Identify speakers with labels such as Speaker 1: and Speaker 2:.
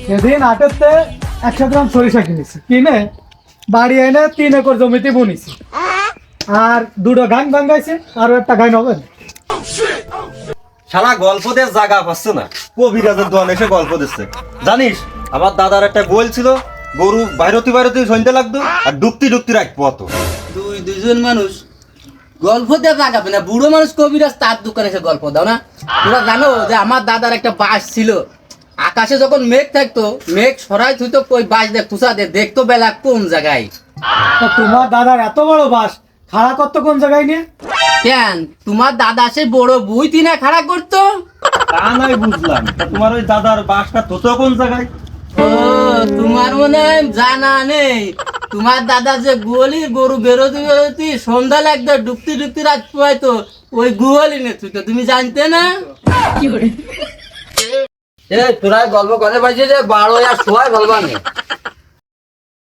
Speaker 1: সেদিন হাটেতে 100 গ্রাম সরিষা কিনেছি, কিনে বাড়ি এনে 3 একর জমিতে বুনিছি, আর 2টো গান ভাঙ্গাইছে, আর একটা গান হবে না।
Speaker 2: শালা গল্প দিয়ে জায়গা পাচ্ছে না, কবিরাজের দোকানে এসে গল্প দিচ্ছে। জানিস আমার দাদার একটা গোয়াল ছিল, গরু বাইরতি বাইরতি শুনতে লাগতো আর ডুবতি রাখবো অত।
Speaker 3: দুজন মানুষ গল্প দিয়ে লাগাবে না, বুড়ো মানুষ কবিরাজ তার দোকানে এসে গল্প দাও না। তোরা জানো যে আমার দাদার একটা বাস ছিল, আকাশে যখন মেঘ থাকতো, মেঘ সরাই থুইতো, ওই বাস দেখ তুষা দেখতো বেলা কোন জায়গায়।
Speaker 1: তোমার দাদার এত বড় বাস খাড়া করতো কোন জায়গায় নিয়ে?
Speaker 3: কেন তোমার দাদা সে বড় বুই তিনা খাড়া করতো?
Speaker 2: তা নয় বুঝলাম, তা তোমার ওই দাদার বাসটা তো কোন জায়গায়?
Speaker 3: ও তোমার মনে হয় জানা নেই, তোমার দাদা যে গোয়ালি গরু বেরোতি সন্ধ্যা লাগতো ডুবতি রাত পোয়াইতো, ওই গোয়ালি নে তুই তো তুমি জানতে না? তোরা গল্প করে পাইছে যে 12 আর 6 গল্প নেই।